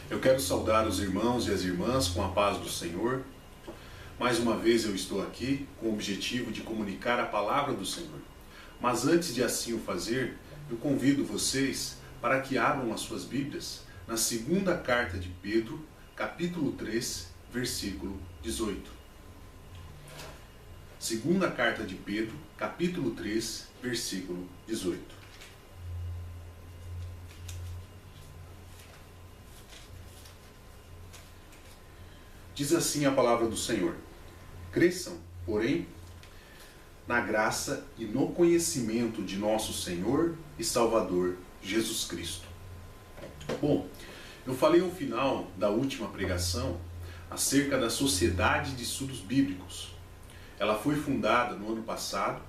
Eu quero saudar os irmãos e as irmãs com a paz do Senhor. Mais uma vez eu estou aqui com o objetivo de comunicar a palavra do Senhor. Mas antes de assim o fazer, eu convido vocês para que abram as suas Bíblias na segunda carta de Pedro, capítulo 3, versículo 18. Segunda carta de Pedro, capítulo 3, versículo 18. Diz assim a palavra do Senhor: cresçam, porém, na graça e no conhecimento de nosso Senhor e Salvador Jesus Cristo. Bom, eu falei ao final da última pregação acerca da Sociedade de Estudos Bíblicos. Ela foi fundada no ano passado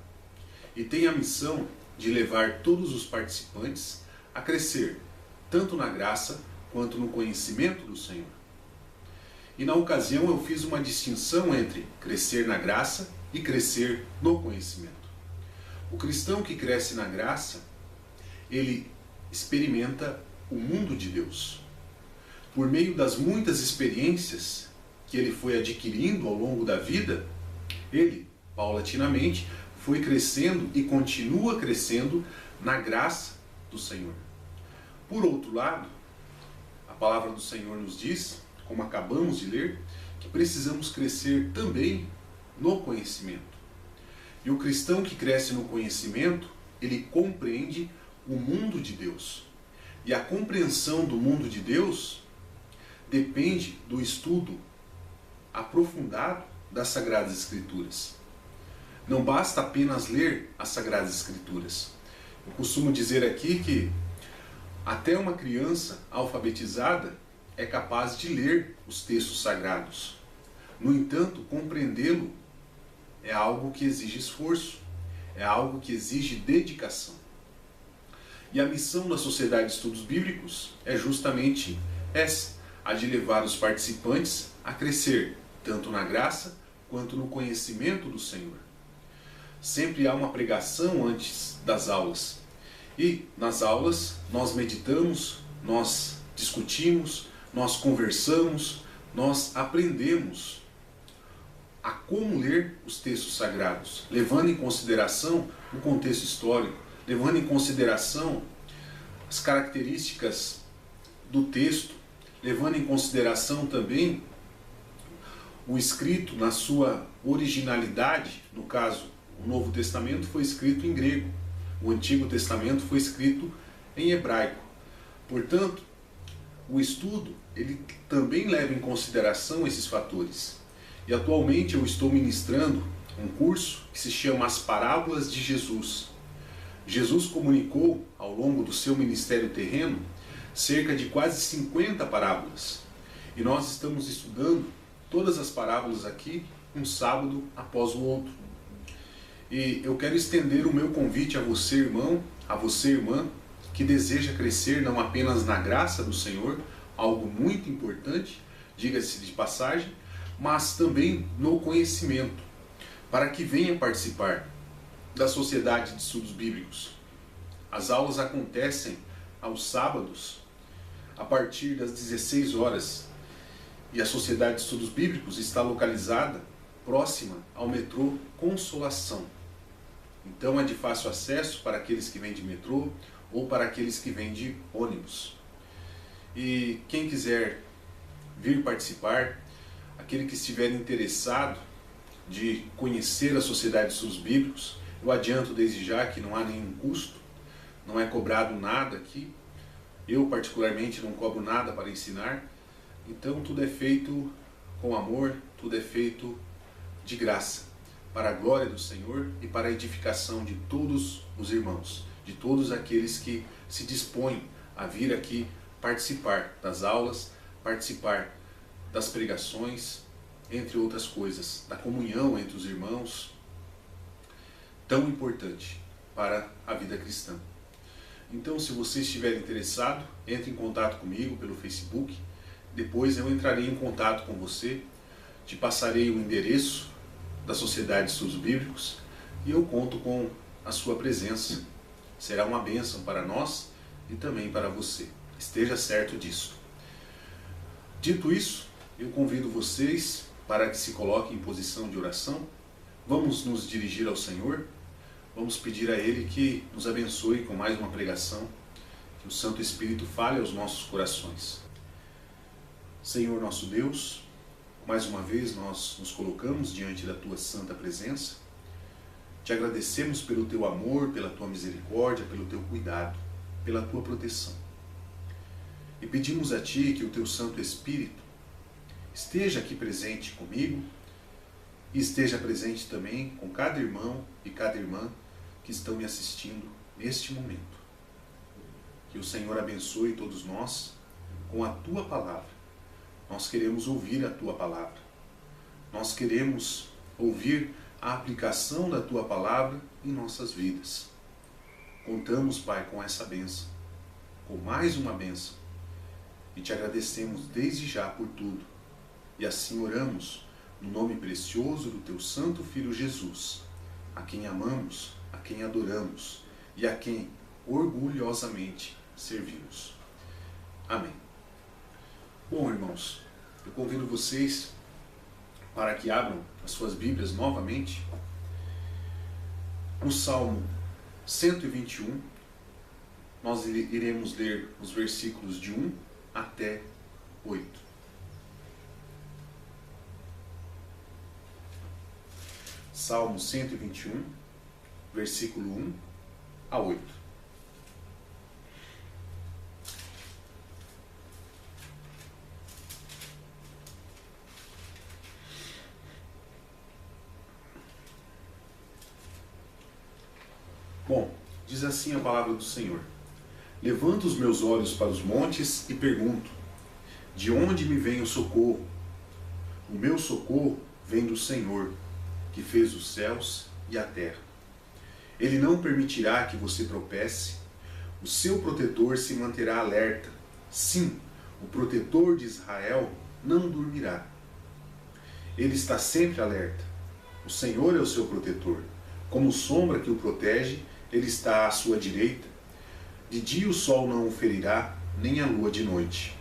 e tem a missão de levar todos os participantes a crescer, tanto na graça quanto no conhecimento do Senhor. E na ocasião eu fiz uma distinção entre crescer na graça e crescer no conhecimento. O cristão que cresce na graça, ele experimenta o mundo de Deus. Por meio das muitas experiências que ele foi adquirindo ao longo da vida, ele, paulatinamente, foi crescendo e continua crescendo na graça do Senhor. Por outro lado, a palavra do Senhor nos diz, como acabamos de ler, que precisamos crescer também no conhecimento. E o cristão que cresce no conhecimento, ele compreende o mundo de Deus. E a compreensão do mundo de Deus depende do estudo aprofundado das Sagradas Escrituras. Não basta apenas ler as Sagradas Escrituras. Eu costumo dizer aqui que até uma criança alfabetizada é capaz de ler os textos sagrados. No entanto, compreendê-lo é algo que exige esforço, é algo que exige dedicação. E a missão da Sociedade de Estudos Bíblicos é justamente essa, a de levar os participantes a crescer, tanto na graça quanto no conhecimento do Senhor. Sempre há uma pregação antes das aulas. E nas aulas nós meditamos, nós discutimos, nós conversamos, nós aprendemos a como ler os textos sagrados, levando em consideração o contexto histórico, levando em consideração as características do texto, levando em consideração também o escrito na sua originalidade. No caso, o Novo Testamento foi escrito em grego, o Antigo Testamento foi escrito em hebraico. Portanto, o estudo, ele também leva em consideração esses fatores. E atualmente eu estou ministrando um curso que se chama As Parábolas de Jesus. Jesus comunicou, ao longo do seu ministério terreno, cerca de quase 50 parábolas. E nós estamos estudando todas as parábolas aqui, um sábado após o outro. E eu quero estender o meu convite a você, irmão, a você, irmã, que deseja crescer não apenas na graça do Senhor, algo muito importante, diga-se de passagem, mas também no conhecimento, para que venha participar da Sociedade de Estudos Bíblicos. As aulas acontecem aos sábados, a partir das 16 horas, e a Sociedade de Estudos Bíblicos está localizada próxima ao metrô Consolação. Então é de fácil acesso para aqueles que vêm de metrô ou para aqueles que vêm de ônibus. E quem quiser vir participar, aquele que estiver interessado de conhecer a Sociedade de Estudos Bíblicos, eu adianto desde já que não há nenhum custo, não é cobrado nada aqui. Eu particularmente não cobro nada para ensinar, então tudo é feito com amor, tudo é feito de graça, para a glória do Senhor e para a edificação de todos os irmãos, de todos aqueles que se dispõem a vir aqui participar das aulas, participar das pregações, entre outras coisas, da comunhão entre os irmãos, tão importante para a vida cristã. Então, se você estiver interessado, entre em contato comigo pelo Facebook, depois eu entrarei em contato com você, te passarei o endereço da Sociedade de Estudos Bíblicos e eu conto com a sua presença. Será uma bênção para nós e também para você. Esteja certo disso. Dito isso, eu convido vocês para que se coloquem em posição de oração. Vamos nos dirigir ao Senhor. Vamos pedir a Ele que nos abençoe com mais uma pregação, que o Santo Espírito fale aos nossos corações. Senhor nosso Deus, mais uma vez nós nos colocamos diante da Tua santa presença. Te agradecemos pelo Teu amor, pela Tua misericórdia, pelo Teu cuidado, pela Tua proteção. E pedimos a Ti que o Teu Santo Espírito esteja aqui presente comigo e esteja presente também com cada irmão e cada irmã que estão me assistindo neste momento. Que o Senhor abençoe todos nós com a Tua palavra. Nós queremos ouvir a Tua palavra. Nós queremos ouvir a aplicação da Tua palavra em nossas vidas. Contamos, Pai, com essa bênção, com mais uma bênção, e Te agradecemos desde já por tudo. E assim oramos no nome precioso do Teu Santo Filho Jesus, a quem amamos, a quem adoramos e a quem orgulhosamente servimos. Amém. Bom, irmãos, eu convido vocês para que abram as suas Bíblias novamente no Salmo 121. Nós iremos ler os versículos de 1 até 8. Salmo 121, versículo 1 a 8. Bom, diz assim a palavra do Senhor: Levanto os meus olhos para os montes e pergunto: de onde me vem o socorro? O meu socorro vem do Senhor, que fez os céus e a terra. Ele não permitirá que você tropece, o seu protetor se manterá alerta. Sim, o protetor de Israel não dormirá. Ele está sempre alerta. O Senhor é o seu protetor. Como sombra que o protege, ele está à sua direita. De dia o sol não o ferirá, nem a lua de noite.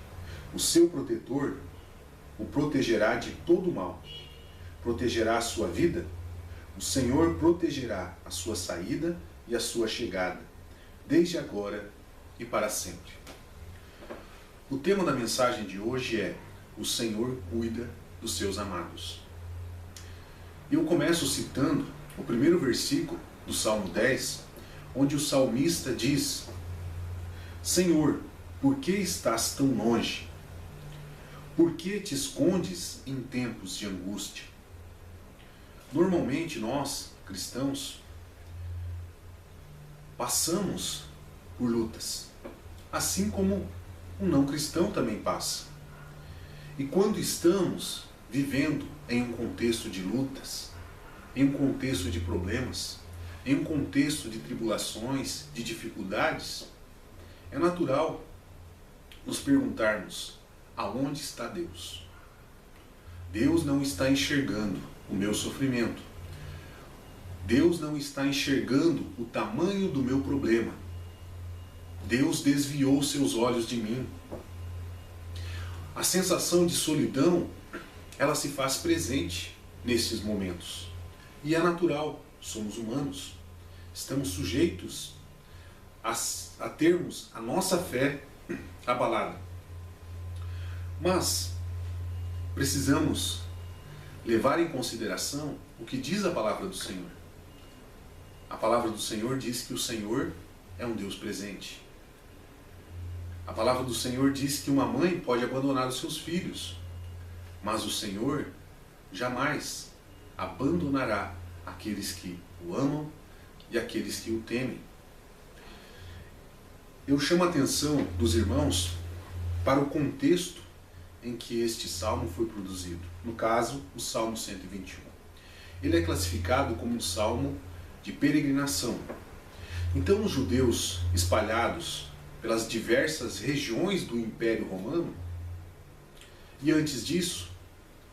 O seu protetor o protegerá de todo mal. Protegerá a sua vida? O Senhor protegerá a sua saída e a sua chegada, desde agora e para sempre. O tema da mensagem de hoje é: o Senhor cuida dos seus amados. Eu começo citando o primeiro versículo do Salmo 10, onde o salmista diz: Senhor, por que estás tão longe? Por que te escondes em tempos de angústia? Normalmente nós, cristãos, passamos por lutas, assim como um não cristão também passa. E quando estamos vivendo em um contexto de lutas, em um contexto de problemas, em um contexto de tribulações, de dificuldades, é natural nos perguntarmos: aonde está Deus? Deus não está enxergando o meu sofrimento. Deus não está enxergando o tamanho do meu problema. Deus desviou seus olhos de mim. A sensação de solidão, ela se faz presente nesses momentos. E é natural, somos humanos. Estamos sujeitos a termos a nossa fé abalada. Mas precisamos levar em consideração o que diz a palavra do Senhor. A palavra do Senhor diz que o Senhor é um Deus presente. A palavra do Senhor diz que uma mãe pode abandonar os seus filhos, mas o Senhor jamais abandonará aqueles que o amam e aqueles que o temem. Eu chamo a atenção dos irmãos para o contexto em que este salmo foi produzido. No caso, o Salmo 121. Ele é classificado como um salmo de peregrinação. Então, os judeus espalhados pelas diversas regiões do Império Romano, e antes disso,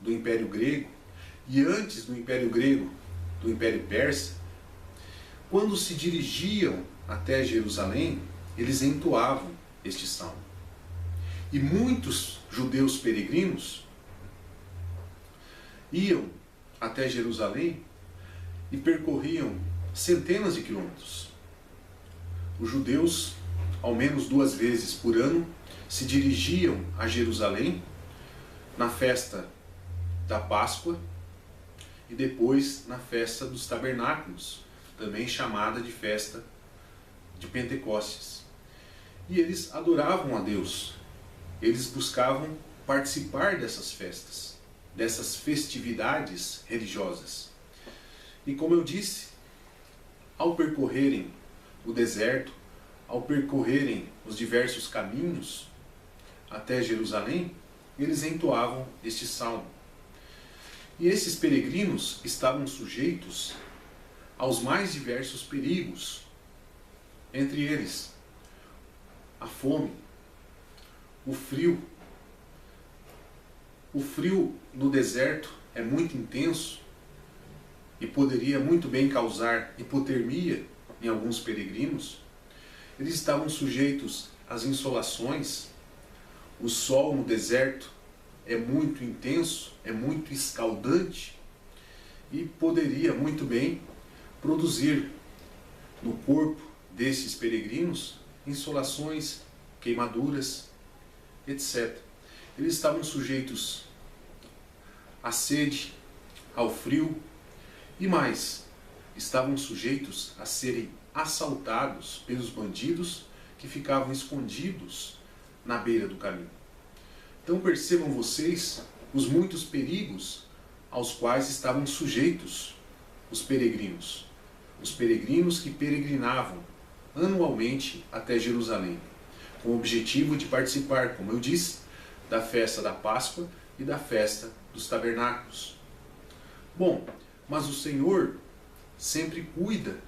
do Império Grego, e antes do Império Grego, do Império Persa, quando se dirigiam até Jerusalém, eles entoavam este salmo. E muitos judeus peregrinos iam até Jerusalém e percorriam centenas de quilômetros. Os judeus, ao menos 2 vezes por ano, se dirigiam a Jerusalém na festa da Páscoa e depois na festa dos Tabernáculos, também chamada de festa de Pentecostes. E eles adoravam a Deus, eles buscavam participar dessas festas, dessas festividades religiosas. E como eu disse, ao percorrerem o deserto, ao percorrerem os diversos caminhos até Jerusalém, eles entoavam este salmo. E esses peregrinos estavam sujeitos aos mais diversos perigos, entre eles a fome, o frio. O frio no deserto é muito intenso e poderia muito bem causar hipotermia em alguns peregrinos. Eles estavam sujeitos às insolações. O sol no deserto é muito intenso, é muito escaldante e poderia muito bem produzir no corpo desses peregrinos insolações, queimaduras, etc. Eles estavam sujeitos à sede, ao frio e mais, estavam sujeitos a serem assaltados pelos bandidos que ficavam escondidos na beira do caminho. Então percebam vocês os muitos perigos aos quais estavam sujeitos os peregrinos que peregrinavam anualmente até Jerusalém, com o objetivo de participar, como eu disse, da festa da Páscoa e da festa dos Tabernáculos. Bom, mas o Senhor sempre cuida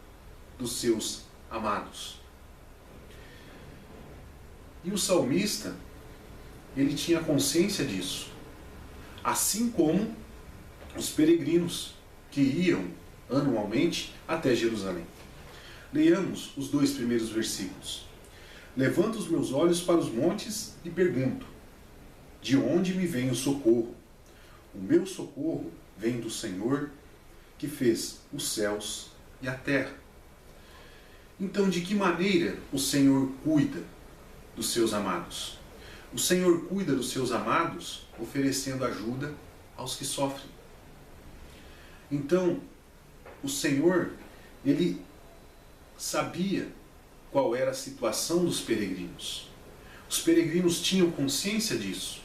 dos seus amados. E o salmista, ele tinha consciência disso, assim como os peregrinos que iam anualmente até Jerusalém. Leiamos os 2 primeiros versículos. Levanto os meus olhos para os montes e pergunto: de onde me vem o socorro? O meu socorro vem do Senhor, que fez os céus e a terra. Então, de que maneira o Senhor cuida dos seus amados? O Senhor cuida dos seus amados oferecendo ajuda aos que sofrem. Então, o Senhor, ele sabia qual era a situação dos peregrinos. Os peregrinos tinham consciência disso.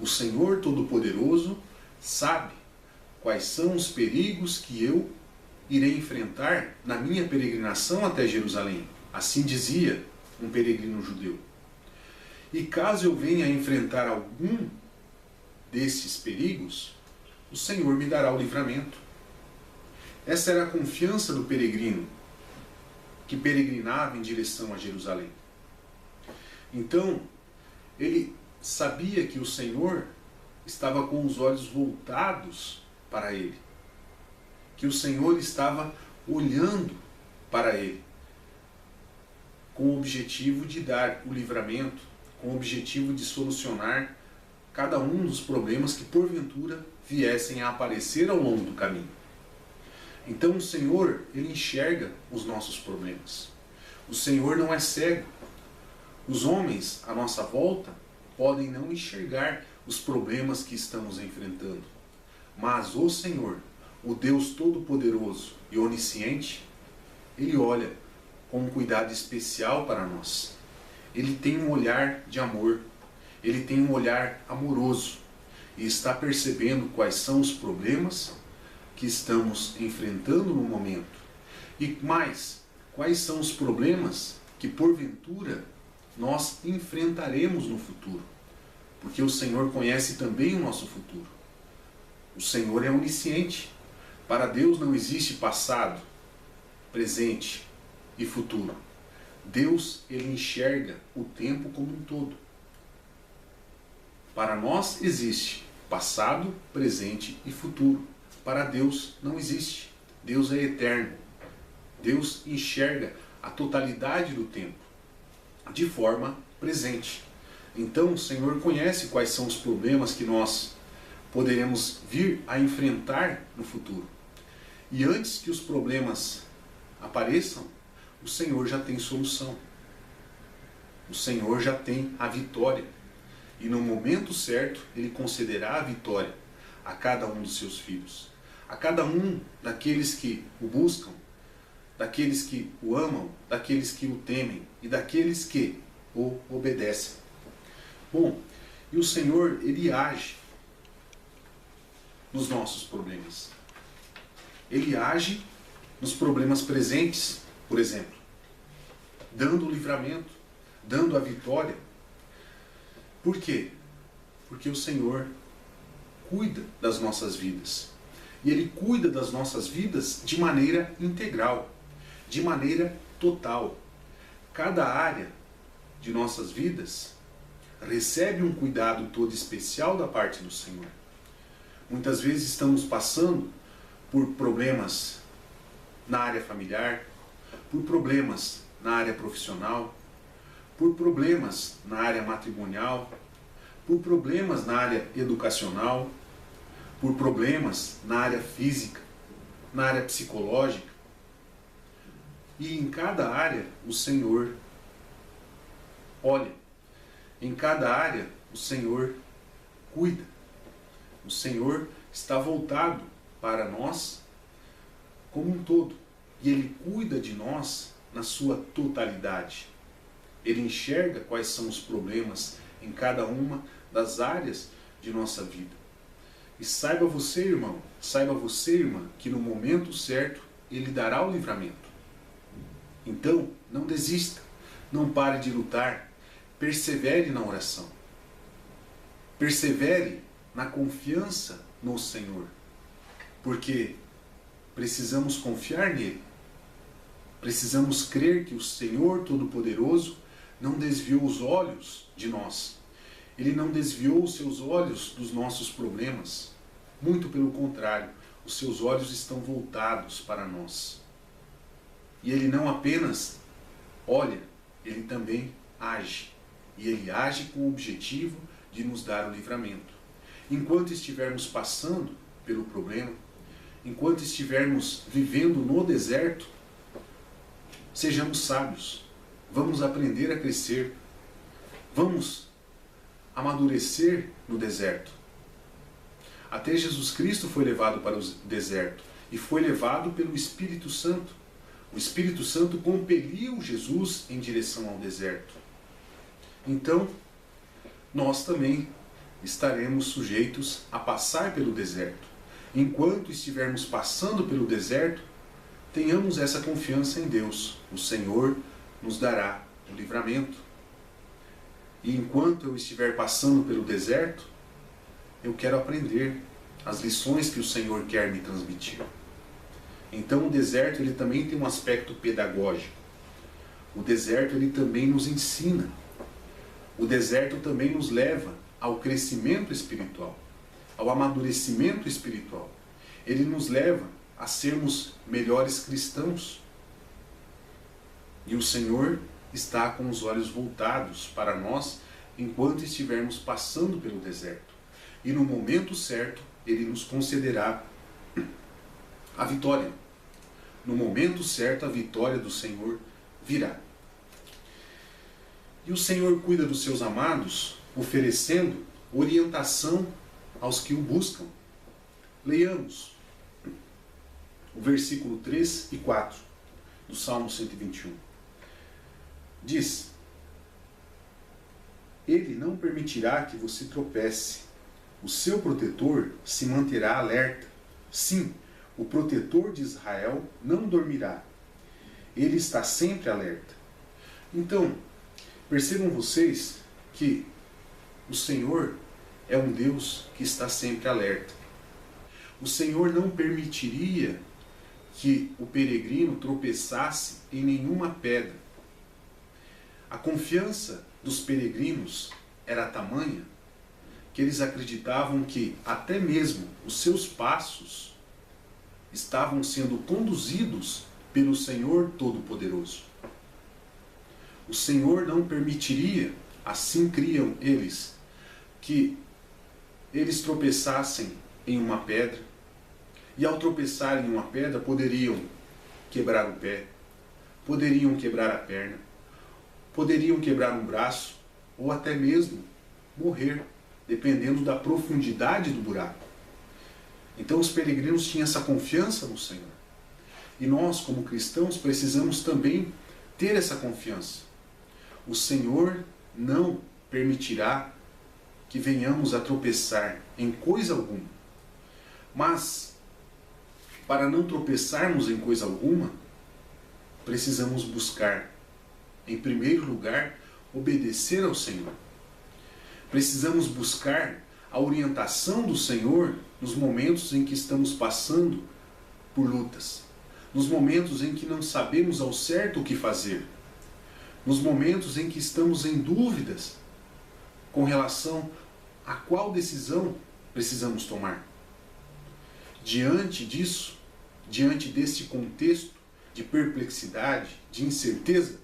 O Senhor Todo-Poderoso sabe quais são os perigos que eu irei enfrentar na minha peregrinação até Jerusalém. Assim dizia um peregrino judeu. E caso eu venha a enfrentar algum desses perigos, o Senhor me dará o livramento. Essa era a confiança do peregrino que peregrinava em direção a Jerusalém. Então, ele sabia que o Senhor estava com os olhos voltados para ele, que o Senhor estava olhando para ele, com o objetivo de dar o livramento, com o objetivo de solucionar cada um dos problemas que porventura viessem a aparecer ao longo do caminho. Então o Senhor, ele enxerga os nossos problemas. O Senhor não é cego. Os homens à nossa volta podem não enxergar os problemas que estamos enfrentando. Mas o Senhor, o Deus Todo-Poderoso e Onisciente, ele olha com um cuidado especial para nós. Ele tem um olhar de amor, ele tem um olhar amoroso e está percebendo quais são os problemas que estamos enfrentando no momento. E mais, quais são os problemas que porventura nós enfrentaremos no futuro. Porque o Senhor conhece também o nosso futuro. O Senhor é onisciente. Para Deus não existe passado, presente e futuro. Deus, ele enxerga o tempo como um todo. Para nós existe passado, presente e futuro. Para Deus não existe. Deus é eterno. Deus enxerga a totalidade do tempo de forma presente. Então o Senhor conhece quais são os problemas que nós poderemos vir a enfrentar no futuro. E antes que os problemas apareçam, o Senhor já tem solução. O Senhor já tem a vitória. E no momento certo, Ele concederá a vitória a cada um dos seus filhos. A cada um daqueles que o buscam, daqueles que o amam, daqueles que o temem e daqueles que o obedecem. Bom, e o Senhor, Ele age nos nossos problemas. Ele age nos problemas presentes, por exemplo, dando o livramento, dando a vitória. Por quê? Porque o Senhor cuida das nossas vidas. E Ele cuida das nossas vidas de maneira integral, de maneira total. Cada área de nossas vidas recebe um cuidado todo especial da parte do Senhor. Muitas vezes estamos passando por problemas na área familiar, por problemas na área profissional, por problemas na área matrimonial, por problemas na área educacional, por problemas na área física, na área psicológica. E em cada área o Senhor olha, em cada área o Senhor cuida. O Senhor está voltado para nós como um todo. E Ele cuida de nós na sua totalidade. Ele enxerga quais são os problemas em cada uma das áreas de nossa vida. E saiba você, irmão, saiba você, irmã, que no momento certo Ele dará o livramento. Então, não desista, não pare de lutar, persevere na oração. Persevere na confiança no Senhor, porque precisamos confiar nele. Precisamos crer que o Senhor Todo-Poderoso não desviou os olhos de nós. Ele não desviou os seus olhos dos nossos problemas. Muito pelo contrário, os seus olhos estão voltados para nós. E Ele não apenas olha, Ele também age. E Ele age com o objetivo de nos dar o livramento. Enquanto estivermos passando pelo problema, enquanto estivermos vivendo no deserto, sejamos sábios. Vamos aprender a crescer. Vamos amadurecer no deserto. Até Jesus Cristo foi levado para o deserto e foi levado pelo Espírito Santo. O Espírito Santo compeliu Jesus em direção ao deserto. Então, nós também estaremos sujeitos a passar pelo deserto. Enquanto estivermos passando pelo deserto, tenhamos essa confiança em Deus. O Senhor nos dará o livramento. E enquanto eu estiver passando pelo deserto, eu quero aprender as lições que o Senhor quer me transmitir. Então o deserto ele também tem um aspecto pedagógico. O deserto ele também nos ensina. O deserto também nos leva ao crescimento espiritual, ao amadurecimento espiritual. Ele nos leva a sermos melhores cristãos. E o Senhor está com os olhos voltados para nós enquanto estivermos passando pelo deserto. E no momento certo, Ele nos concederá a vitória. No momento certo, a vitória do Senhor virá. E o Senhor cuida dos seus amados, oferecendo orientação aos que o buscam. Leiamos o versículo 3 e 4 do Salmo 121. Diz: Ele não permitirá que você tropece. O seu protetor se manterá alerta. Sim, o protetor de Israel não dormirá. Ele está sempre alerta. Então, percebam vocês que o Senhor é um Deus que está sempre alerta. O Senhor não permitiria que o peregrino tropeçasse em nenhuma pedra. A confiança dos peregrinos era tamanha que eles acreditavam que até mesmo os seus passos estavam sendo conduzidos pelo Senhor Todo-Poderoso. O Senhor não permitiria assim criam eles, que eles tropeçassem em uma pedra, e ao tropeçarem em uma pedra poderiam quebrar o pé, poderiam quebrar a perna, poderiam quebrar um braço, ou até mesmo morrer, dependendo da profundidade do buraco. Então os peregrinos tinham essa confiança no Senhor. E nós, como cristãos, precisamos também ter essa confiança. O Senhor não permitirá que venhamos a tropeçar em coisa alguma. Mas, para não tropeçarmos em coisa alguma, precisamos buscar, em primeiro lugar, obedecer ao Senhor. Precisamos buscar a orientação do Senhor nos momentos em que estamos passando por lutas, nos momentos em que não sabemos ao certo o que fazer, nos momentos em que estamos em dúvidas com relação a qual decisão precisamos tomar. Diante disso, diante desse contexto de perplexidade, de incerteza,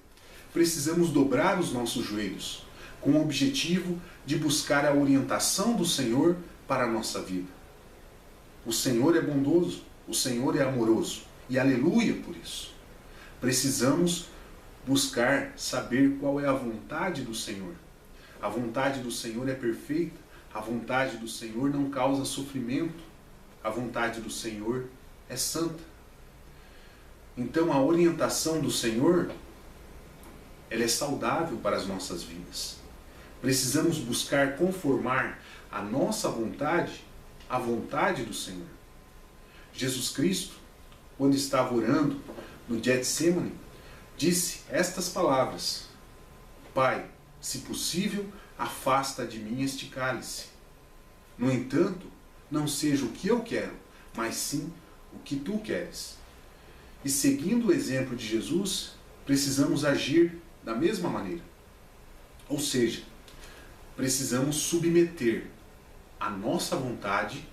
precisamos dobrar os nossos joelhos, com o objetivo de buscar a orientação do Senhor para a nossa vida. O Senhor é bondoso, o Senhor é amoroso, e aleluia por isso. Precisamos buscar saber qual é a vontade do Senhor. A vontade do Senhor é perfeita, a vontade do Senhor não causa sofrimento, a vontade do Senhor é santa. Então a orientação do Senhor, ela é saudável para as nossas vidas. Precisamos buscar conformar a nossa vontade à vontade do Senhor. Jesus Cristo, quando estava orando no Getsemane, disse estas palavras: Pai, se possível, afasta de mim este cálice. No entanto, não seja o que eu quero, mas sim o que tu queres. E seguindo o exemplo de Jesus, precisamos agir da mesma maneira. Ou seja, precisamos submeter a nossa vontade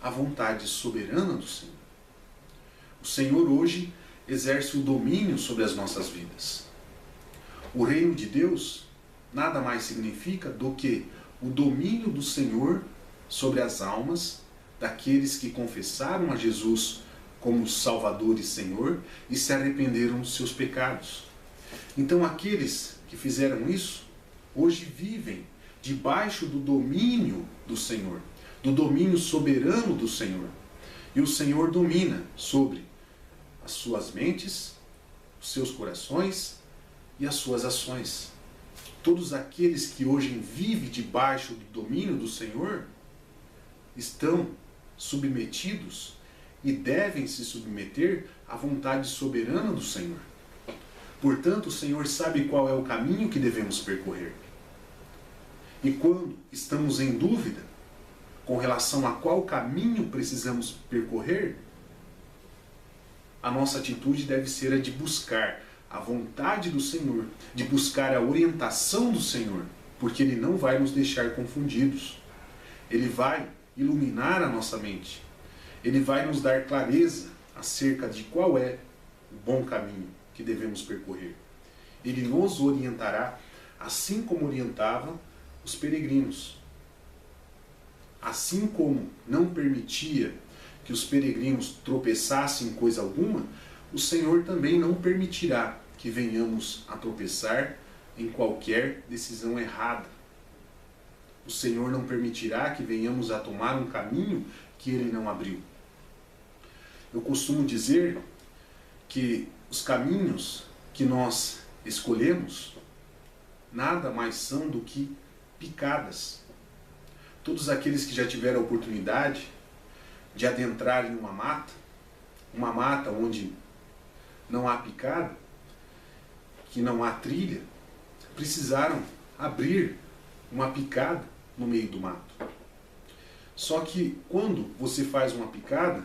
à vontade soberana do Senhor. O Senhor hoje exerce o domínio sobre as nossas vidas. O reino de Deus nada mais significa do que o domínio do Senhor sobre as almas daqueles que confessaram a Jesus como Salvador e Senhor e se arrependeram dos seus pecados. Então aqueles que fizeram isso, hoje vivem debaixo do domínio do Senhor, do domínio soberano do Senhor. E o Senhor domina sobre as suas mentes, os seus corações e as suas ações. Todos aqueles que hoje vivem debaixo do domínio do Senhor estão submetidos e devem se submeter à vontade soberana do Senhor. Portanto, o Senhor sabe qual é o caminho que devemos percorrer. E quando estamos em dúvida com relação a qual caminho precisamos percorrer, a nossa atitude deve ser a de buscar a vontade do Senhor, de buscar a orientação do Senhor, porque Ele não vai nos deixar confundidos. Ele vai iluminar a nossa mente. Ele vai nos dar clareza acerca de qual é o bom caminho que devemos percorrer. Ele nos orientará assim como orientava os peregrinos. Assim como não permitia que os peregrinos tropeçassem em coisa alguma, o Senhor também não permitirá que venhamos a tropeçar em qualquer decisão errada. O Senhor não permitirá que venhamos a tomar um caminho que Ele não abriu. Eu costumo dizer que os caminhos que nós escolhemos nada mais são do que picadas. Todos aqueles que já tiveram a oportunidade de adentrar em uma mata onde não há picada, que não há trilha, precisaram abrir uma picada no meio do mato. Só que quando você faz uma picada,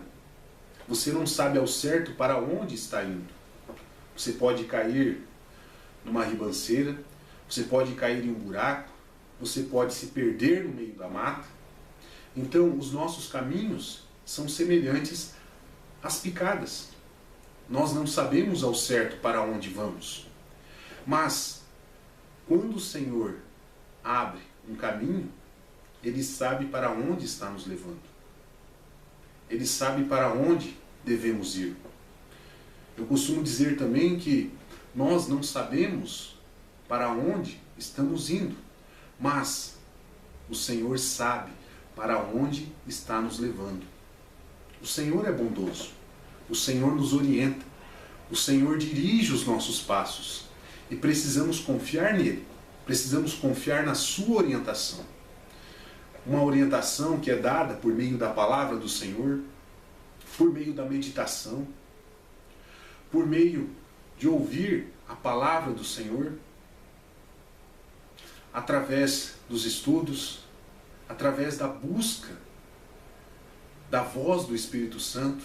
você não sabe ao certo para onde está indo. Você pode cair numa ribanceira, você pode cair em um buraco, você pode se perder no meio da mata. Então, os nossos caminhos são semelhantes às picadas. Nós não sabemos ao certo para onde vamos. Mas, quando o Senhor abre um caminho, Ele sabe para onde está nos levando. Ele sabe para onde devemos ir. Eu costumo dizer também que nós não sabemos para onde estamos indo, mas o Senhor sabe para onde está nos levando. O Senhor é bondoso, o Senhor nos orienta, o Senhor dirige os nossos passos e precisamos confiar nele, precisamos confiar na sua orientação. Uma orientação que é dada por meio da palavra do Senhor, por meio da meditação, por meio de ouvir a palavra do Senhor, através dos estudos, através da busca da voz do Espírito Santo,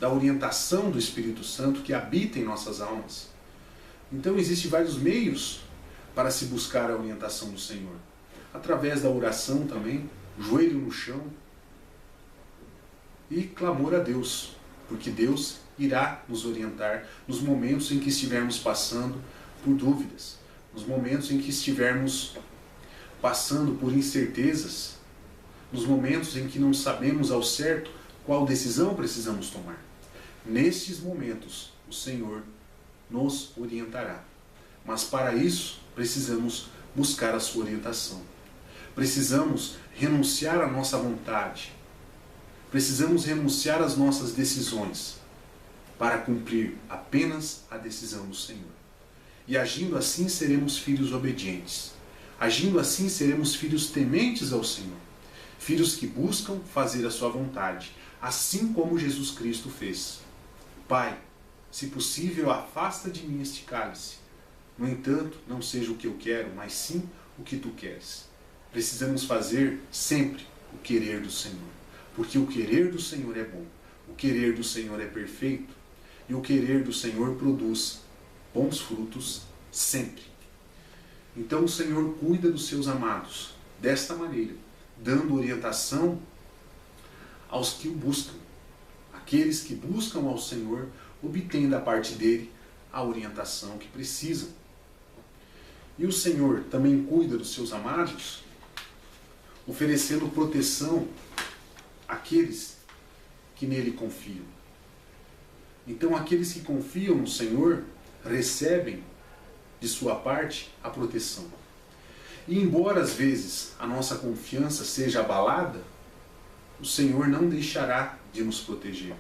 da orientação do Espírito Santo que habita em nossas almas. Então existem vários meios para se buscar a orientação do Senhor. Através da oração também, joelho no chão e clamor a Deus, porque Deus irá nos orientar nos momentos em que estivermos passando por dúvidas, nos momentos em que estivermos passando por incertezas, nos momentos em que não sabemos ao certo qual decisão precisamos tomar. Nestes momentos, o Senhor nos orientará. Mas para isso, precisamos buscar a sua orientação. Precisamos renunciar à nossa vontade. Precisamos renunciar às nossas decisões para cumprir apenas a decisão do Senhor. E agindo assim, seremos filhos obedientes. Agindo assim, seremos filhos tementes ao Senhor. Filhos que buscam fazer a sua vontade, assim como Jesus Cristo fez. Pai, se possível, afasta de mim este cálice. No entanto, não seja o que eu quero, mas sim o que tu queres. Precisamos fazer sempre o querer do Senhor, porque o querer do Senhor é bom, o querer do Senhor é perfeito, e o querer do Senhor produz bons frutos sempre. Então o Senhor cuida dos seus amados desta maneira, dando orientação aos que o buscam. Aqueles que buscam ao Senhor obtêm da parte dele a orientação que precisam. E o Senhor também cuida dos seus amados, oferecendo proteção àqueles que nele confiam. Então aqueles que confiam no Senhor recebem de sua parte a proteção. E embora às vezes a nossa confiança seja abalada, o Senhor não deixará de nos proteger.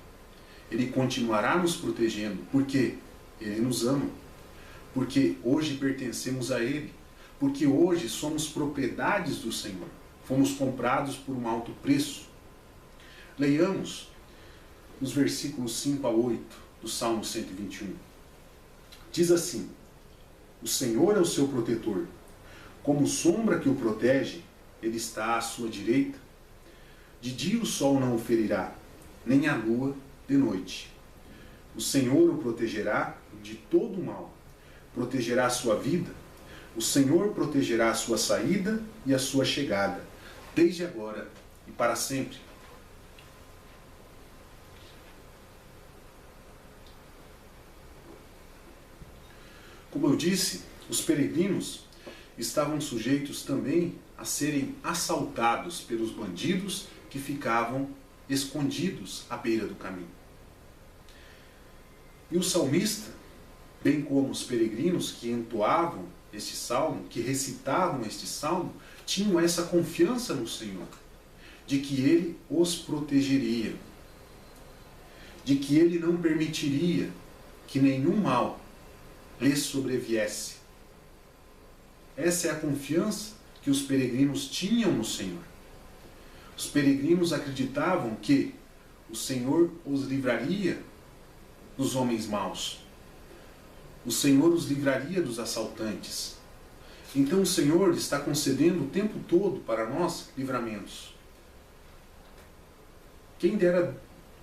Ele continuará nos protegendo, porque Ele nos ama, porque hoje pertencemos a Ele, porque hoje somos propriedades do Senhor, fomos comprados por um alto preço. Leiamos os versículos 5 a 8 do Salmo 121. Diz assim: o Senhor é o seu protetor, como sombra que o protege, Ele está à sua direita. De dia o sol não o ferirá, nem a lua de noite. O Senhor o protegerá de todo o mal, protegerá a sua vida. O Senhor protegerá a sua saída e a sua chegada, desde agora e para sempre. Como eu disse, os peregrinos estavam sujeitos também a serem assaltados pelos bandidos que ficavam escondidos à beira do caminho. E o salmista, bem como os peregrinos que entoavam este salmo, que recitavam este salmo, tinham essa confiança no Senhor, de que Ele os protegeria, de que Ele não permitiria que nenhum mal lhes sobreviesse. Essa é a confiança que os peregrinos tinham no Senhor. Os peregrinos acreditavam que o Senhor os livraria dos homens maus. O Senhor os livraria dos assaltantes. Então o Senhor está concedendo o tempo todo para nós livramentos. Quem dera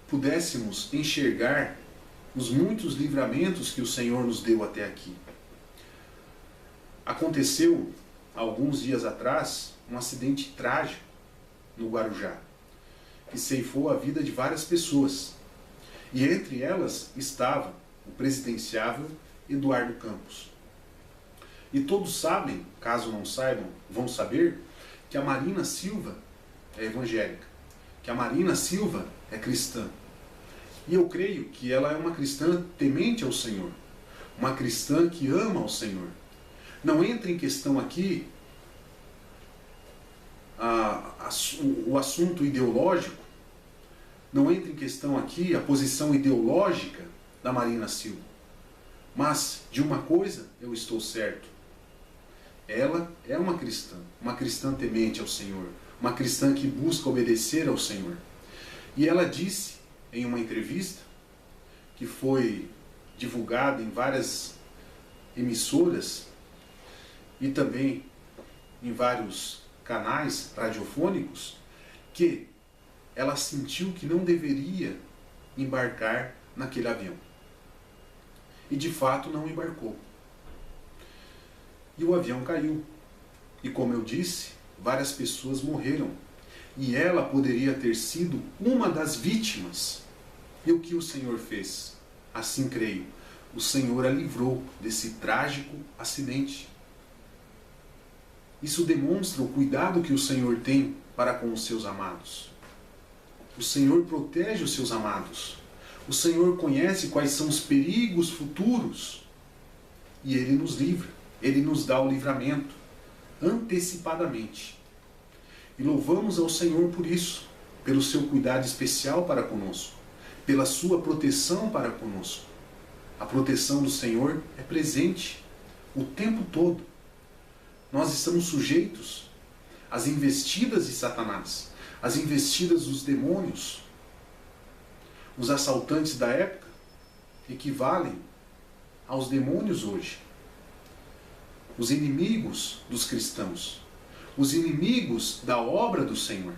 pudéssemos enxergar os muitos livramentos que o Senhor nos deu até aqui. Aconteceu, alguns dias atrás, um acidente trágico no Guarujá, que ceifou a vida de várias pessoas. E entre elas estava o presidenciável Eduardo Campos. E todos sabem, caso não saibam, vão saber, que a Marina Silva é evangélica, que a Marina Silva é cristã. E eu creio que ela é uma cristã temente ao Senhor, uma cristã que ama ao Senhor. Não entra em questão aqui o assunto ideológico, não entra em questão aqui a posição ideológica da Marina Silva. Mas de uma coisa eu estou certo. Ela é uma cristã temente ao Senhor, uma cristã que busca obedecer ao Senhor. E ela disse em uma entrevista, que foi divulgada em várias emissoras e também em vários canais radiofônicos, que ela sentiu que não deveria embarcar naquele avião. E de fato não embarcou. E o avião caiu. E como eu disse, várias pessoas morreram. E ela poderia ter sido uma das vítimas. E o que o Senhor fez? Assim creio. O Senhor a livrou desse trágico acidente. Isso demonstra o cuidado que o Senhor tem para com os seus amados. O Senhor protege os seus amados. O Senhor conhece quais são os perigos futuros. E Ele nos livra. Ele nos dá o livramento antecipadamente. E louvamos ao Senhor por isso, pelo seu cuidado especial para conosco, pela sua proteção para conosco. A proteção do Senhor é presente o tempo todo. Nós estamos sujeitos às investidas de Satanás, às investidas dos demônios. Os assaltantes da época equivalem aos demônios hoje. Os inimigos dos cristãos, os inimigos da obra do Senhor.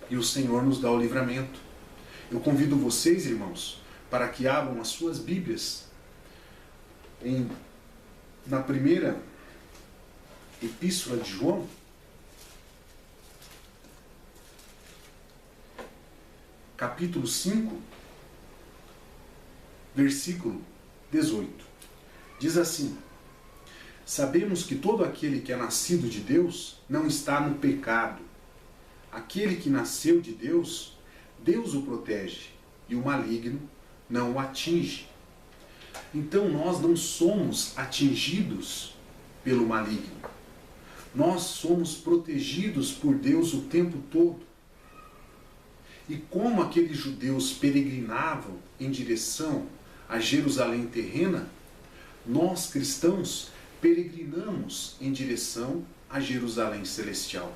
E o Senhor nos dá o livramento. Eu convido vocês, irmãos, para que abram as suas Bíblias na primeira epístola de João, capítulo 5, versículo 18. Diz assim: sabemos que todo aquele que é nascido de Deus não está no pecado. Aquele que nasceu de Deus, Deus o protege, e o maligno não o atinge. Então nós não somos atingidos pelo maligno. Nós somos protegidos por Deus o tempo todo. E como aqueles judeus peregrinavam em direção a Jerusalém terrena, nós cristãos peregrinamos em direção a Jerusalém celestial.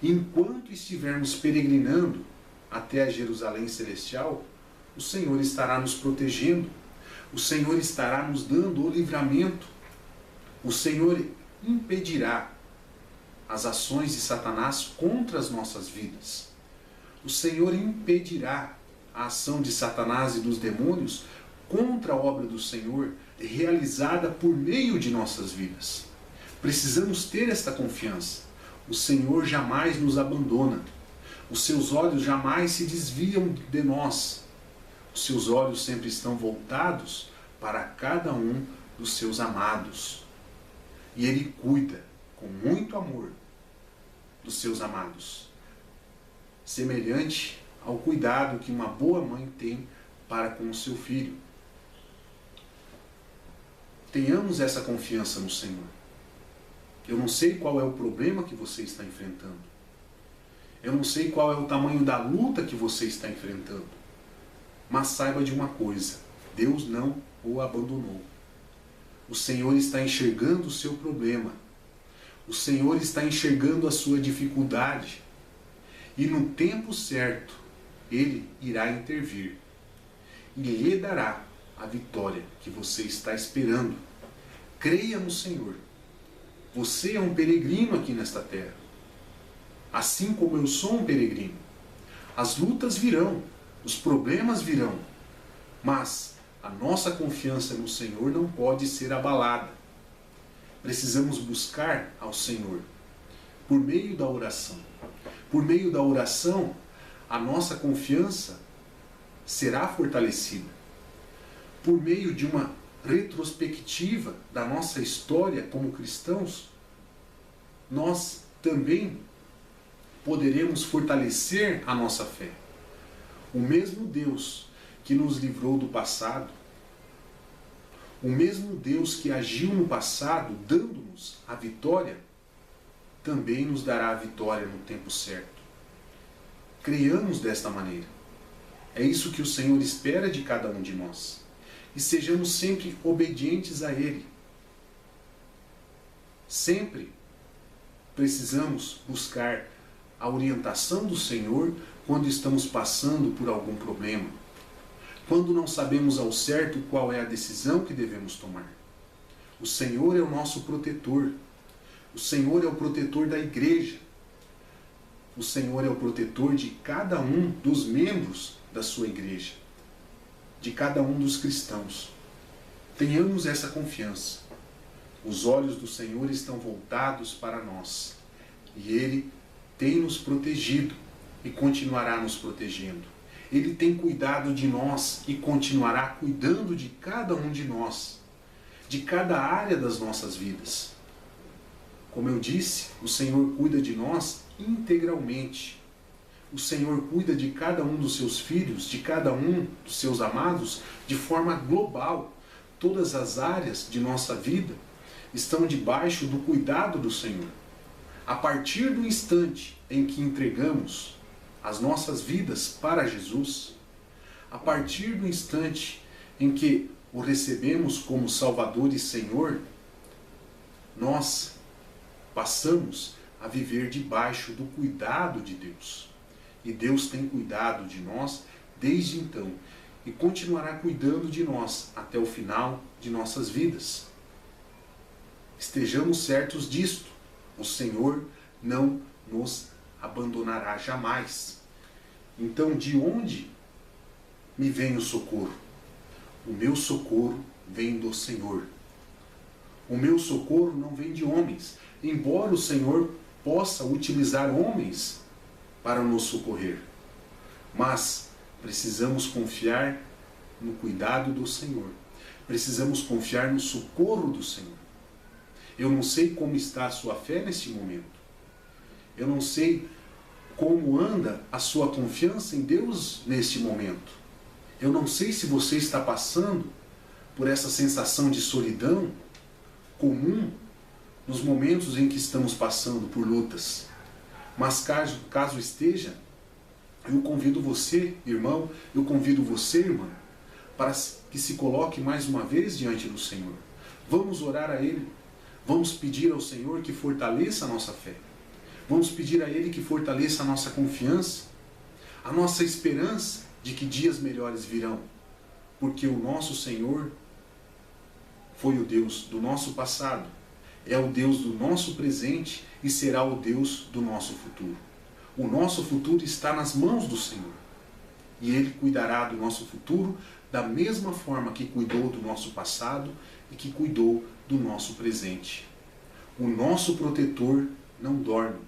E enquanto estivermos peregrinando até a Jerusalém celestial, o Senhor estará nos protegendo, o Senhor estará nos dando o livramento, o Senhor impedirá as ações de Satanás contra as nossas vidas. O Senhor impedirá a ação de Satanás e dos demônios contra a obra do Senhor realizada por meio de nossas vidas. Precisamos ter esta confiança. O Senhor jamais nos abandona. Os seus olhos jamais se desviam de nós. Os seus olhos sempre estão voltados para cada um dos seus amados. E Ele cuida com muito amor dos seus amados, semelhante ao cuidado que uma boa mãe tem para com o seu filho. Tenhamos essa confiança no Senhor. Eu não sei qual é o problema que você está enfrentando. Eu não sei qual é o tamanho da luta que você está enfrentando. Mas saiba de uma coisa: Deus não o abandonou. O Senhor está enxergando o seu problema. O Senhor está enxergando a sua dificuldade. E no tempo certo, Ele irá intervir. E lhe dará a vitória que você está esperando. Creia no Senhor. Você é um peregrino aqui nesta terra. Assim como eu sou um peregrino. As lutas virão, os problemas virão. Mas a nossa confiança no Senhor não pode ser abalada. Precisamos buscar ao Senhor por meio da oração. Por meio da oração, a nossa confiança será fortalecida. Por meio de uma retrospectiva da nossa história como cristãos, nós também poderemos fortalecer a nossa fé. O mesmo Deus que nos livrou do passado, o mesmo Deus que agiu no passado, dando-nos a vitória, também nos dará a vitória no tempo certo. Creiamos desta maneira. É isso que o Senhor espera de cada um de nós. E sejamos sempre obedientes a Ele. Sempre precisamos buscar a orientação do Senhor quando estamos passando por algum problema. Quando não sabemos ao certo qual é a decisão que devemos tomar. O Senhor é o nosso protetor. O Senhor é o protetor da igreja. O Senhor é o protetor de cada um dos membros da sua igreja. De cada um dos cristãos. Tenhamos essa confiança. Os olhos do Senhor estão voltados para nós. E Ele tem nos protegido e continuará nos protegendo. Ele tem cuidado de nós e continuará cuidando de cada um de nós, de cada área das nossas vidas. Como eu disse, o Senhor cuida de nós integralmente. O Senhor cuida de cada um dos seus filhos, de cada um dos seus amados, de forma global. Todas as áreas de nossa vida estão debaixo do cuidado do Senhor. A partir do instante em que entregamos as nossas vidas para Jesus, a partir do instante em que o recebemos como Salvador e Senhor, nós passamos a viver debaixo do cuidado de Deus. E Deus tem cuidado de nós desde então e continuará cuidando de nós até o final de nossas vidas. Estejamos certos disto. O Senhor não nos abandonará jamais. Então, de onde me vem o socorro? O meu socorro vem do Senhor. O meu socorro não vem de homens, embora o Senhor possa utilizar homens para nos socorrer. Mas precisamos confiar no cuidado do Senhor. Precisamos confiar no socorro do Senhor. Eu não sei como está a sua fé neste momento. Eu não sei como anda a sua confiança em Deus neste momento. Eu não sei se você está passando por essa sensação de solidão comum nos momentos em que estamos passando por lutas. Mas caso esteja, eu convido você, irmão, eu convido você, irmã, para que se coloque mais uma vez diante do Senhor. Vamos orar a Ele. Vamos pedir ao Senhor que fortaleça a nossa fé. Vamos pedir a Ele que fortaleça a nossa confiança, a nossa esperança de que dias melhores virão. Porque o nosso Senhor foi o Deus do nosso passado, é o Deus do nosso presente e será o Deus do nosso futuro. O nosso futuro está nas mãos do Senhor. E Ele cuidará do nosso futuro da mesma forma que cuidou do nosso passado e que cuidou do nosso presente. O nosso protetor não dorme.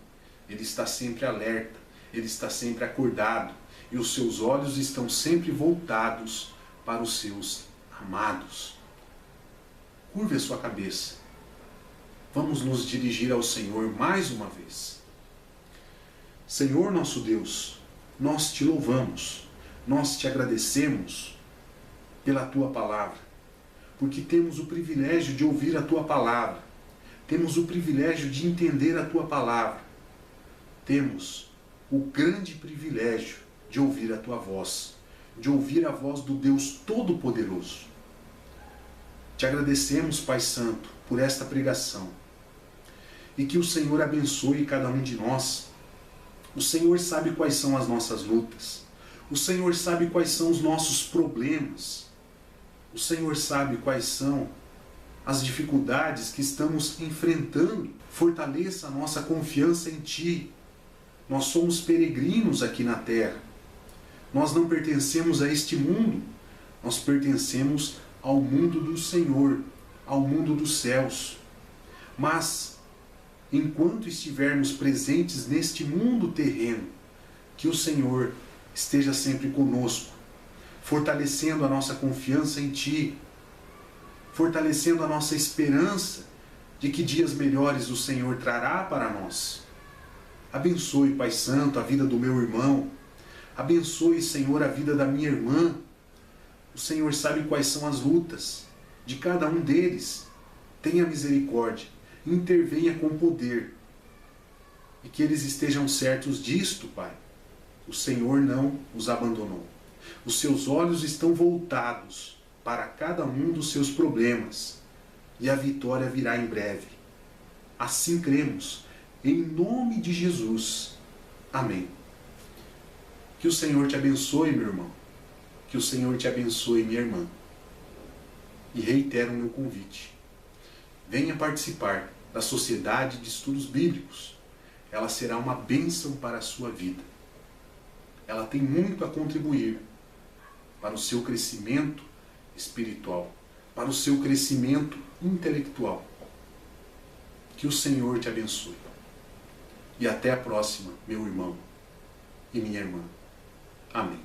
Ele está sempre alerta. Ele está sempre acordado. E os seus olhos estão sempre voltados para os seus amados. Curve a sua cabeça. Vamos nos dirigir ao Senhor mais uma vez. Senhor nosso Deus, nós te louvamos, nós te agradecemos pela tua palavra, porque temos o privilégio de ouvir a tua palavra, temos o privilégio de entender a tua palavra, temos o grande privilégio de ouvir a tua voz, de ouvir a voz do Deus Todo-Poderoso. Te agradecemos, Pai Santo, por esta pregação. E que o Senhor abençoe cada um de nós. O Senhor sabe quais são as nossas lutas. O Senhor sabe quais são os nossos problemas. O Senhor sabe quais são as dificuldades que estamos enfrentando. Fortaleça a nossa confiança em Ti. Nós somos peregrinos aqui na terra. Nós não pertencemos a este mundo. Nós pertencemos ao mundo do Senhor, ao mundo dos céus. Mas, enquanto estivermos presentes neste mundo terreno, que o Senhor esteja sempre conosco, fortalecendo a nossa confiança em Ti, fortalecendo a nossa esperança de que dias melhores o Senhor trará para nós. Abençoe, Pai Santo, a vida do meu irmão. Abençoe, Senhor, a vida da minha irmã. O Senhor sabe quais são as lutas de cada um deles. Tenha misericórdia, intervenha com poder. E que eles estejam certos disto, Pai. O Senhor não os abandonou. Os seus olhos estão voltados para cada um dos seus problemas. E a vitória virá em breve. Assim cremos, em nome de Jesus. Amém. Que o Senhor te abençoe, meu irmão. Que o Senhor te abençoe, minha irmã. E reitero o meu convite. Venha participar da Sociedade de Estudos Bíblicos. Ela será uma bênção para a sua vida. Ela tem muito a contribuir para o seu crescimento espiritual, para o seu crescimento intelectual. Que o Senhor te abençoe. E até a próxima, meu irmão e minha irmã. Amém.